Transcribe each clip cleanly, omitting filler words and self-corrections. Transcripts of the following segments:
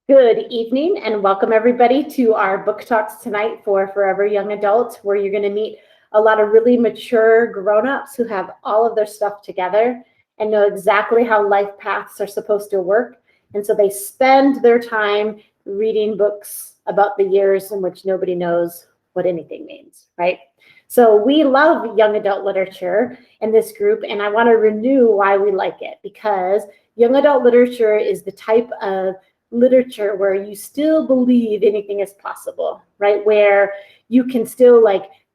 Good evening and welcome everybody to our book talks tonight for Forever Young Adult, where you're going to meet a lot of really mature grown-ups who have all of their stuff together and know exactly how life paths are supposed to work. And so they spend their time reading books about the years in which nobody knows what anything means, right? So we love young adult literature in this group, and I want to renew why we like it, because young adult literature is the type of literature where you still believe anything is possible, right? Where you can still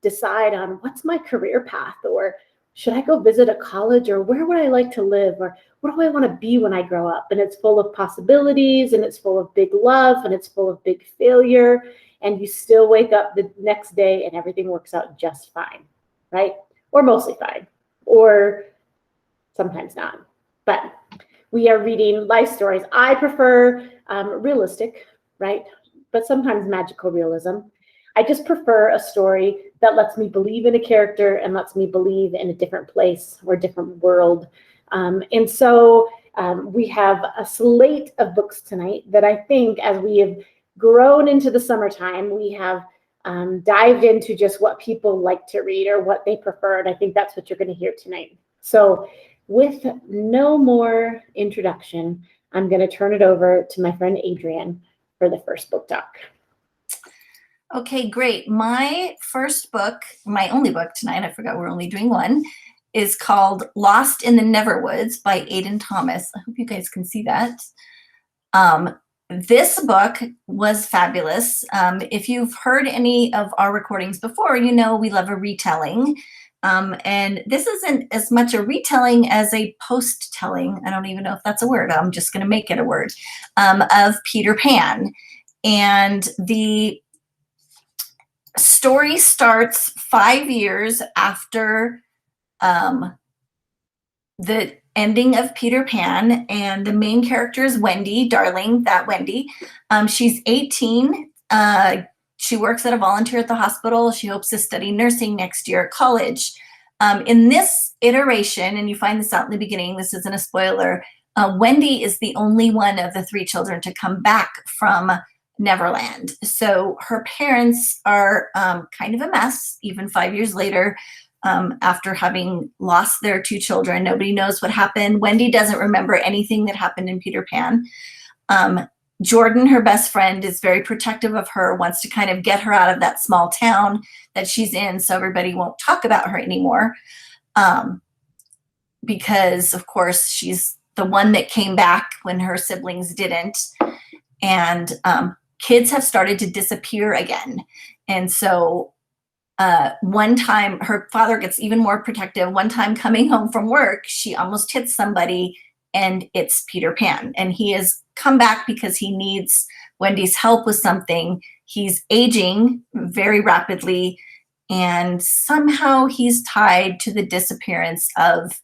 decide on what's my career path, or should I go visit a college, or where would I like to live, or what do I want to be when I grow up? And it's full of possibilities, and it's full of big love, and it's full of big failure, and you still wake up the next day and everything works out just fine, right? Or mostly fine, or sometimes not. But we are reading life stories. I prefer realistic, right? But sometimes magical realism. I just prefer a story that lets me believe in a character and lets me believe in a different place or a different world. And so we have a slate of books tonight that I think, as we have grown into the summertime, we have dived into just what people like to read or what they prefer. And I think that's what you're going to hear tonight. So with no more introduction, I'm going to turn it over to my friend Adrienne for the first book talk. Okay, great. My first book, my only book tonight, I forgot we're only doing one, is called Lost in the Neverwoods by Aiden Thomas. I hope you guys can see that. This book was fabulous. If you've heard any of our recordings before, you know we love a retelling. And this isn't as much a retelling as a post-telling. I don't even know if that's a word. I'm just going to make it a word, of Peter Pan. And the story starts 5 years after the ending of Peter Pan, and the main character is Wendy, darling, that Wendy. She's 18. She works at a volunteer at the hospital. She hopes to study nursing next year at college. In this iteration, and you find this out in the beginning, this isn't a spoiler, Wendy is the only one of the three children to come back from Neverland. So her parents are kind of a mess, even 5 years later, after having lost their two children. Nobody knows what happened. Wendy doesn't remember anything that happened in Peter Pan. Jordan, her best friend, is very protective of her, wants to kind of get her out of that small town that she's in so everybody won't talk about her anymore. Because, of course, she's the one that came back when her siblings didn't. And kids have started to disappear again. And so one time, her father gets even more protective. One time coming home from work, she almost hits somebody, and it's Peter Pan. And he has come back because he needs Wendy's help with something. He's aging very rapidly, and somehow he's tied to the disappearance of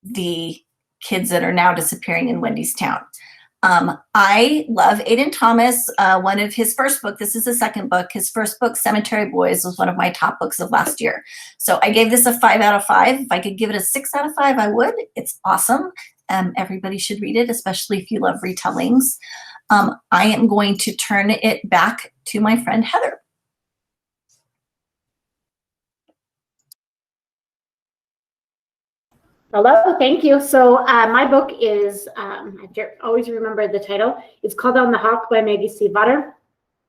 the kids that are now disappearing in Wendy's town. I love Aiden Thomas. One of his first book, this is the second book, his first book, Cemetery Boys, was one of my top books of last year. So I gave this a 5 out of 5. If I could give it a 6 out of 5, I would. It's awesome. Everybody should read it, especially if you love retellings. I am going to turn it back to my friend Heather. Hello, thank you. So my book is, I always remember the title. It's called On the Hawk by Maggie Stiefvater.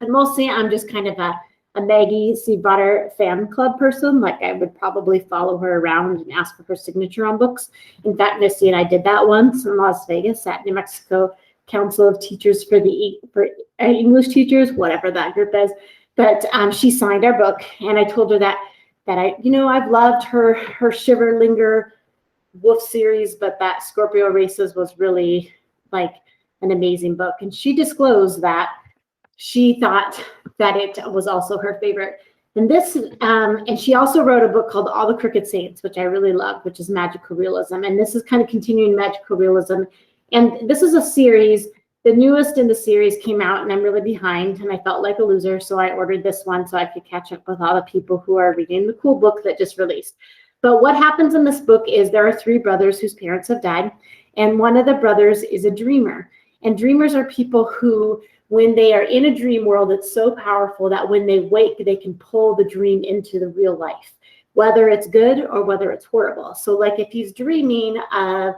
And mostly I'm just kind of a Maggie Stiefvater fan club person. Like, I would probably follow her around and ask for her signature on books. In fact, Misty and I did that once in Las Vegas at New Mexico Council of Teachers for English Teachers, whatever that group is. But she signed our book, and I told her that I've loved her Shiver Linger Wolf series, but that Scorpio Races was really like an amazing book. And she disclosed that she thought that it was also her favorite. And this, and she also wrote a book called All the Crooked Saints, which I really love, which is magical realism. And this is kind of continuing magical realism. And this is a series. The newest in the series came out, and I'm really behind, and I felt like a loser. So I ordered this one so I could catch up with all the people who are reading the cool book that just released. But what happens in this book is there are 3 brothers whose parents have died, and one of the brothers is a dreamer. And dreamers are people who, when they are in a dream world, it's so powerful that when they wake, they can pull the dream into the real life, whether it's good or whether it's horrible. So like if he's dreaming of,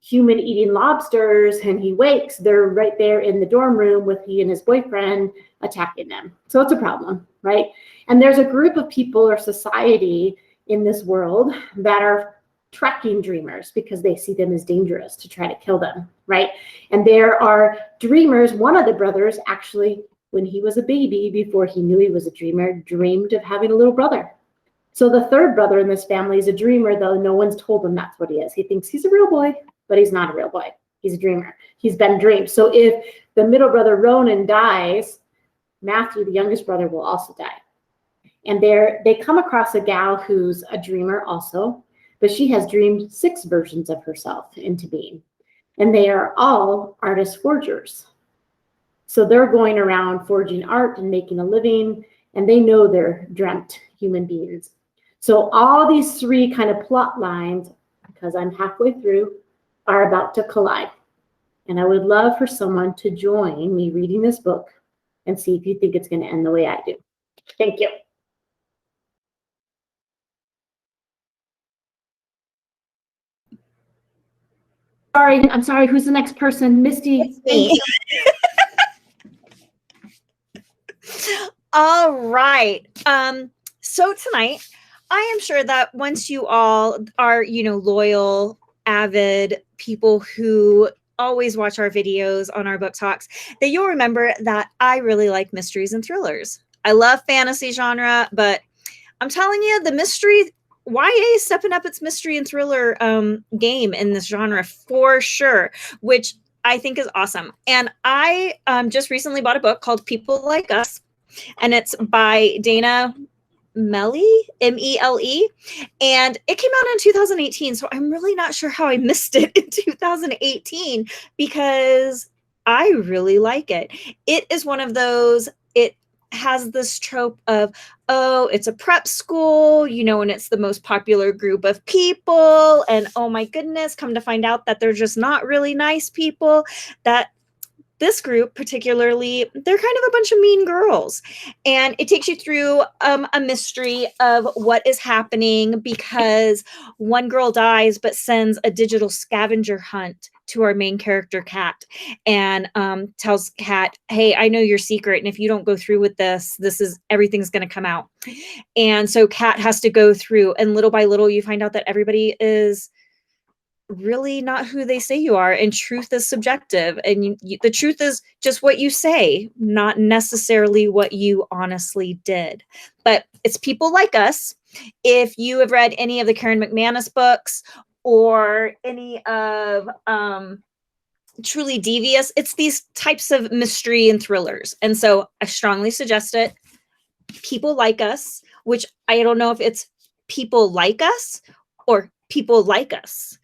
human eating lobsters and he wakes, they're right there in the dorm room with he and his boyfriend attacking them. So it's a problem, right? And there's a group of people or society in this world that are tracking dreamers because they see them as dangerous to try to kill them, right? And there are dreamers. One of the brothers actually, when he was a baby, before he knew he was a dreamer, dreamed of having a little brother. So the third brother in this family is a dreamer, though no one's told him that's what he is. He thinks he's a real boy, but he's not a real boy. He's a dreamer. He's been dreamed. So if the middle brother Ronan dies, Matthew, the youngest brother, will also die. And they come across a gal who's a dreamer also, but she has dreamed 6 versions of herself into being. And they are all artist forgers. So they're going around forging art and making a living, and they know they're dreamt human beings. So all these 3 kind of plot lines, because I'm halfway through, are about to collide. And I would love for someone to join me reading this book and see if you think it's going to end the way I do. Thank you. I'm sorry. Who's the next person? Misty. Me. All right. So tonight, I am sure that once you all are, loyal, avid people who always watch our videos on our book talks, that you'll remember that I really like mysteries and thrillers. I love fantasy genre, but I'm telling you, the mystery YA is stepping up its mystery and thriller game in this genre for sure, which I think is awesome. And I just recently bought a book called People Like Us, and it's by Dana Mele, M-E-L-E, and it came out in 2018. So I'm really not sure how I missed it in 2018 because I really like it. It is one of those, it has this trope of, oh, it's a prep school, and it's the most popular group of people. And oh my goodness, come to find out that they're just not really nice people. That this group particularly, they're kind of a bunch of mean girls. And it takes you through a mystery of what is happening because one girl dies but sends a digital scavenger hunt to our main character, Kat, and tells Kat, hey, I know your secret. And if you don't go through with this, everything's going to come out. And so Kat has to go through, and little by little, you find out that everybody is really not who they say you are, and truth is subjective, and the truth is just what you say, not necessarily what you honestly did. But it's People Like Us. If you have read any of the Karen McManus books or any of Truly Devious, it's these types of mystery and thrillers, and so I strongly suggest it. People Like Us, which I don't know if it's People Like Us or People Like Us.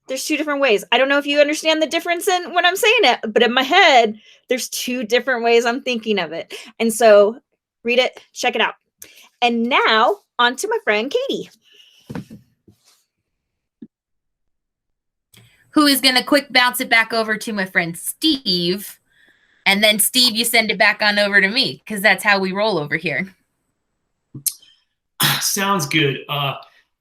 There's 2 different ways. I don't know if you understand the difference in when I'm saying it, but in my head, there's 2 different ways I'm thinking of it. And so read it, check it out. And now on to my friend, Katie. Who is going to quick bounce it back over to my friend, Steve. And then Steve, you send it back on over to me because that's how we roll over here. Sounds good.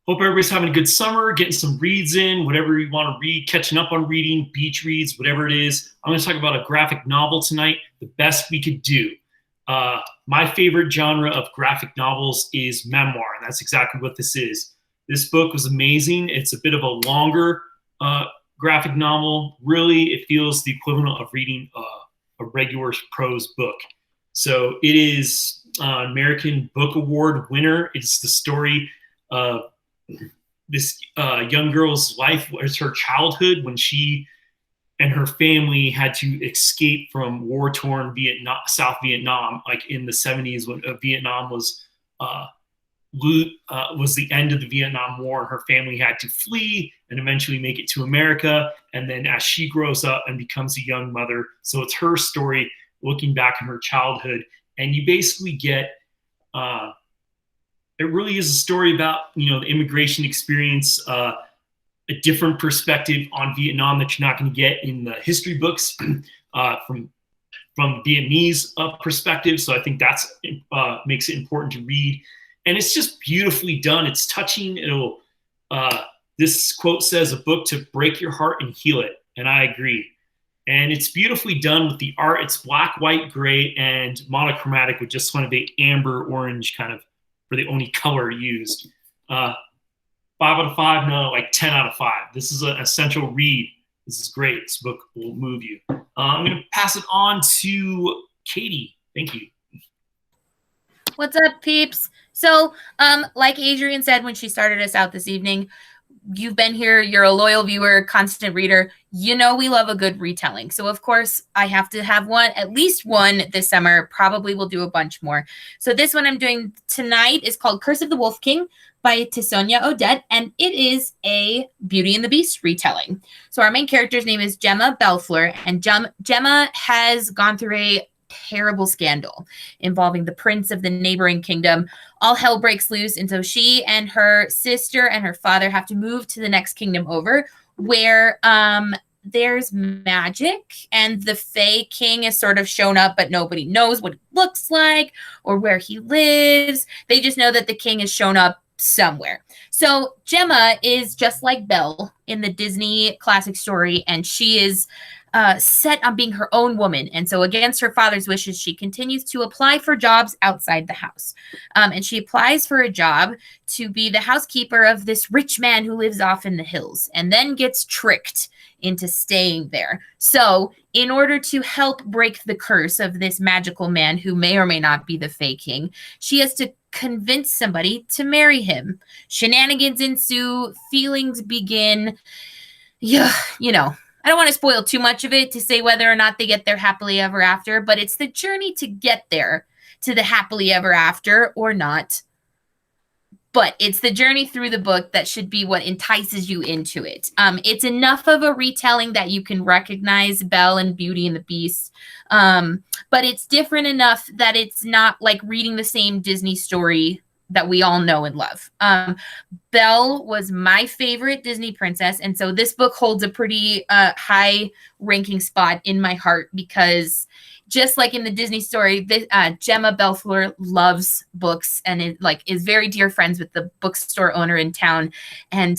Hope everybody's having a good summer, getting some reads in, whatever you want to read, catching up on reading, beach reads, whatever it is. I'm going to talk about a graphic novel tonight, the best we could do. My favorite genre of graphic novels is memoir, and that's exactly what this is. This book was amazing. It's a bit of a longer graphic novel. Really, it feels the equivalent of reading a regular prose book. So it is an American Book Award winner. It's the story of this young girl's life. It's her childhood when she and her family had to escape from war-torn Vietnam, South Vietnam, like in the 70s when Vietnam was the end of the Vietnam War, and her family had to flee and eventually make it to America. And then as she grows up and becomes a young mother, so it's her story looking back on her childhood, and you basically get it really is a story about, the immigration experience a different perspective on Vietnam that you're not going to get in the history books from Vietnamese perspective. So I think that's makes it important to read. And it's just beautifully done. It's touching. It'll this quote says, "A book to break your heart and heal it." And I agree. And it's beautifully done with the art. It's black, white, gray, and monochromatic with just kind of a amber orange kind of for the only color used. 5 out of 5, no, like 10 out of 5. This is an essential read. This is great. This book will move you. I'm going to pass it on to Katie. Thank you. What's up, peeps? So, like Adrienne said when she started us out this evening, you've been here, you're a loyal viewer, constant reader. You know we love a good retelling. So, of course, I have to have one, at least one this summer. Probably will do a bunch more. So this one I'm doing tonight is called Curse of the Wolf King by Tsonia Odette, and it is a Beauty and the Beast retelling. So our main character's name is Gemma Belfleur, and Gemma has gone through a terrible scandal involving the prince of the neighboring kingdom. All hell breaks loose, and so she and her sister and her father have to move to the next kingdom over, where there's magic, and the Fae King is sort of shown up, but nobody knows what it looks like or where he lives. They just know that the king has shown up somewhere. So Gemma is just like Belle in the Disney classic story, and she is set on being her own woman. And so against her father's wishes, she continues to apply for jobs outside the house. And she applies for a job to be the housekeeper of this rich man who lives off in the hills, and then gets tricked into staying there. So in order to help break the curse of this magical man who may or may not be the Fae King, she has to convince somebody to marry him. Shenanigans ensue, feelings begin. Yeah, you know, I don't want to spoil too much of it to say whether or not they get there happily ever after, but it's the journey to get there to the happily ever after or not. But it's the journey through the book that should be what entices you into it. It's enough of a retelling that you can recognize Belle and Beauty and the Beast. But it's different enough that it's not like reading the same Disney story that we all know and love. Belle was my favorite Disney princess, and so this book holds a pretty high ranking spot in my heart because just like in the Disney story, Gemma Belfleur loves books and is very dear friends with the bookstore owner in town. And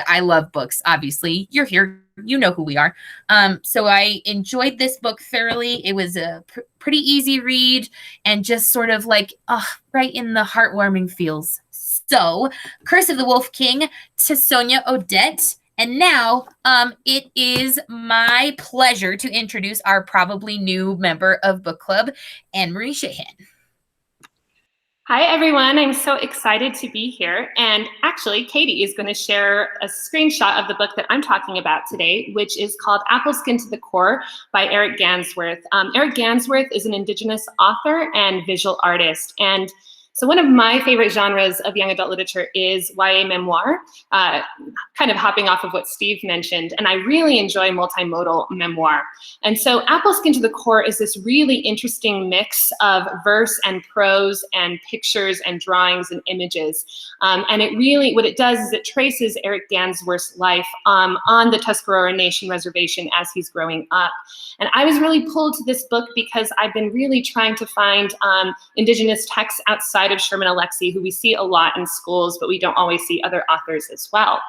I love books, obviously. You're here. You know who we are. So I enjoyed this book thoroughly. It was a pretty easy read and just sort of like right in the heartwarming feels. So Curse of the Wolf King, Tsonia Odette. And now it is my pleasure to introduce our probably new member of Book Club, Anne-Marie Shahan. Hi, everyone. I'm so excited to be here. And actually, Katie is going to share a screenshot of the book that I'm talking about today, which is called Apple Skin to the Core by Eric Gansworth. Eric Gansworth is an Indigenous author and visual artist. And so one of my favorite genres of young adult literature is YA memoir, kind of hopping off of what Steve mentioned. And I really enjoy multimodal memoir. And so Apple Skin to the Core is this really interesting mix of verse and prose and pictures and drawings and images. And it really, what it does is it traces Eric Gansworth's life on the Tuscarora Nation reservation as he's growing up. And I was really pulled to this book because I've been really trying to find Indigenous texts outside of Sherman Alexie, who we see a lot in schools, but we don't always see other authors as well.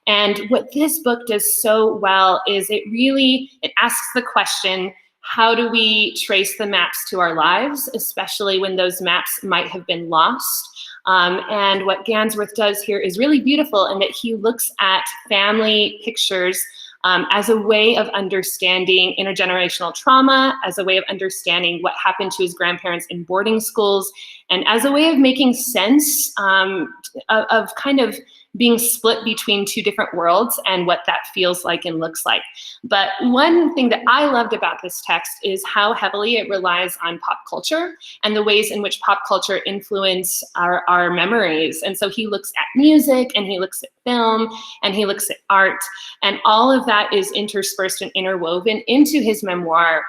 And what this book does so well is it asks the question, how do we trace the maps to our lives, especially when those maps might have been lost? And what Gansworth does here is really beautiful in that he looks at family pictures as a way of understanding intergenerational trauma, as a way of understanding what happened to his grandparents in boarding schools, and as a way of making sense of kind of being split between two different worlds and what that feels like and looks like. But one thing that I loved about this text is how heavily it relies on pop culture and the ways in which pop culture influence our memories. And so he looks at music, and he looks at film, and he looks at art, and all of that is interspersed and interwoven into his memoir,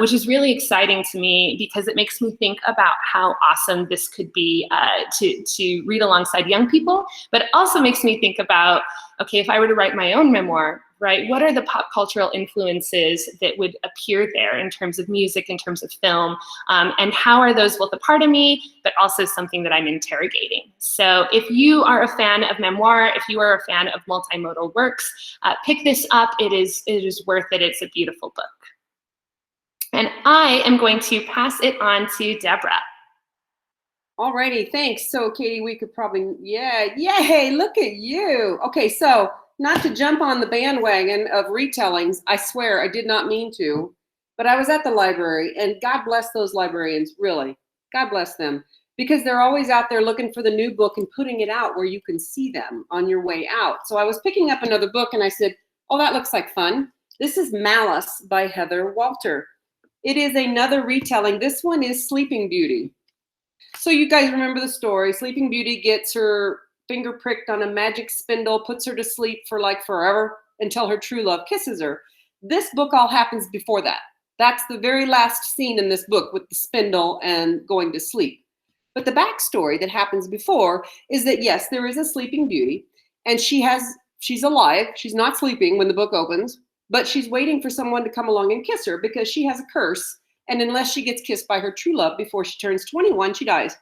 which is really exciting to me because it makes me think about how awesome this could be to read alongside young people, but it also makes me think about, okay, if I were to write my own memoir, right, what are the pop cultural influences that would appear there in terms of music, in terms of film, and how are those both a part of me, but also something that I'm interrogating? So if you are a fan of memoir, if you are a fan of multimodal works, pick this up. It is worth it. It's a beautiful book. And I am going to pass it on to Deborah. Alrighty, thanks. So Katie, we could probably, yay, look at you. Okay, so not to jump on the bandwagon of retellings, I swear I did not mean to, but I was at the library, and God bless those librarians, really. God bless them, because they're always out there looking for the new book and putting it out where you can see them on your way out. So I was picking up another book and I said, oh, that looks like fun. This is Malice by Heather Walter. It is another retelling. This one is Sleeping Beauty. So you guys remember the story. Sleeping Beauty gets her finger pricked on a magic spindle, puts her to sleep for like forever until her true love kisses her. This book all happens before that. That's the very last scene in this book with the spindle and going to sleep. But the backstory that happens before is that, yes, there is a Sleeping Beauty, and she's alive. She's not sleeping when the book opens, but she's waiting for someone to come along and kiss her because she has a curse. And unless she gets kissed by her true love before she turns 21, she dies.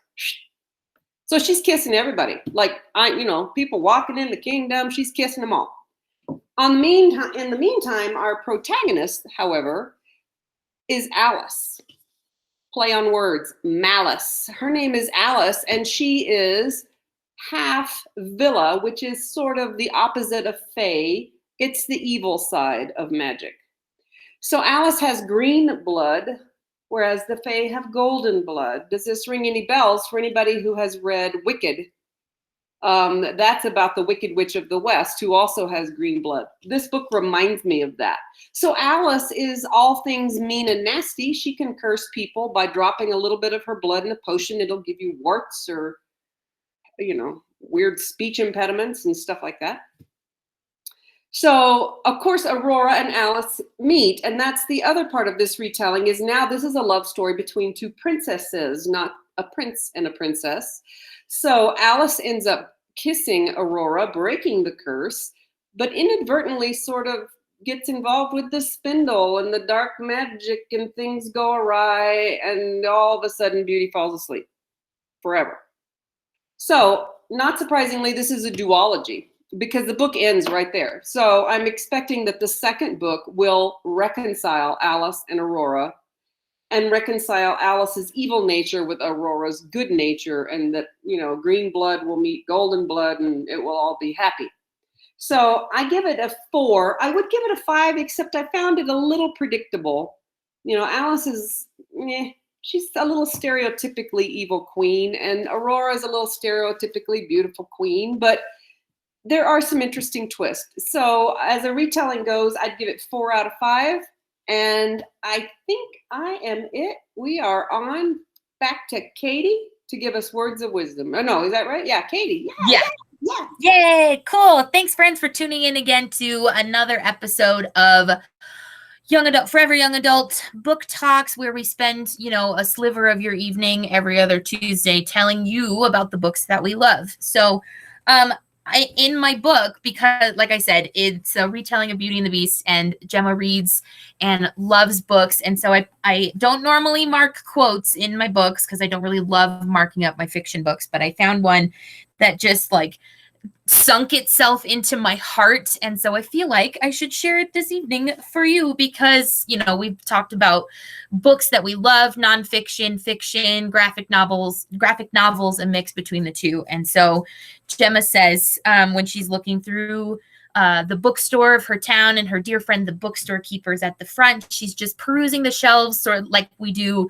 So she's kissing everybody. Like, people walking in the kingdom, she's kissing them all. In the meantime, our protagonist, however, is Alice. Play on words, Malice. Her name is Alice, and she is half Villa, which is sort of the opposite of Fae. It's the evil side of magic. So Alice has green blood, whereas the Fae have golden blood. Does this ring any bells for anybody who has read Wicked? That's about the Wicked Witch of the West, who also has green blood. This book reminds me of that. So Alice is all things mean and nasty. She can curse people by dropping a little bit of her blood in a potion. It'll give you warts or, weird speech impediments and stuff like that. So, of course, Aurora and Alice meet, and that's the other part of this retelling is now this is a love story between two princesses, not a prince and a princess. So Alice ends up kissing Aurora, breaking the curse, but inadvertently sort of gets involved with the spindle and the dark magic, and things go awry, and all of a sudden Beauty falls asleep forever. So, not surprisingly, this is a duology, because the book ends right there. So I'm expecting that the second book will reconcile Alice and Aurora and reconcile Alice's evil nature with Aurora's good nature, and that, green blood will meet golden blood and it will all be happy. So I give it a 4. I would give it a 5, except I found it a little predictable. Alice is, she's a little stereotypically evil queen, and Aurora is a little stereotypically beautiful queen, but there are some interesting twists. So as a retelling goes, I'd give it 4 out of 5. And I think I am it. We are on back to Katie to give us words of wisdom. Oh, no, is that right? Yeah, Katie. Yeah. Yay, cool. Thanks, friends, for tuning in again to another episode of Forever Young Adult Book Talks, where we spend, a sliver of your evening every other Tuesday telling you about the books that we love. So, in my book, because like I said, it's a retelling of Beauty and the Beast, and Gemma reads and loves books. And so I don't normally mark quotes in my books because I don't really love marking up my fiction books, but I found one that just sunk itself into my heart. And so I feel like I should share it this evening for you because, we've talked about books that we love, nonfiction, fiction, graphic novels, a mix between the two. And so Gemma says when she's looking through the bookstore of her town, and her dear friend, the bookstore keeper, is at the front. She's just perusing the shelves, sort of like we do,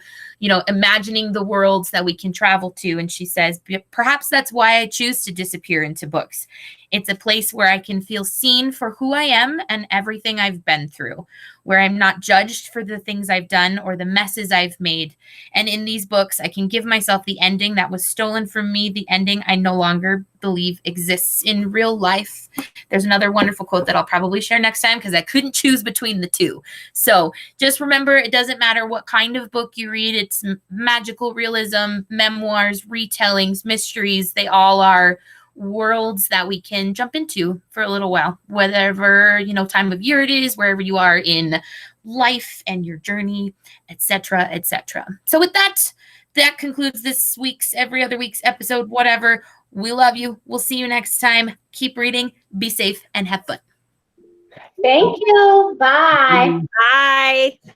imagining the worlds that we can travel to. And she says, perhaps that's why I choose to disappear into books. It's a place where I can feel seen for who I am and everything I've been through, where I'm not judged for the things I've done or the messes I've made. And in these books, I can give myself the ending that was stolen from me, the ending I no longer believe exists in real life. There's another wonderful quote that I'll probably share next time because I couldn't choose between the two. So just remember, it doesn't matter what kind of book you read. It's magical realism, memoirs, retellings, mysteries. They all are worlds that we can jump into for a little while, whatever, time of year it is, wherever you are in life and your journey, etc., etc. So with that concludes this week's Every Other Week's episode, whatever. We love you. We'll see you next time. Keep reading, be safe, and have fun. Thank you. Bye. Bye.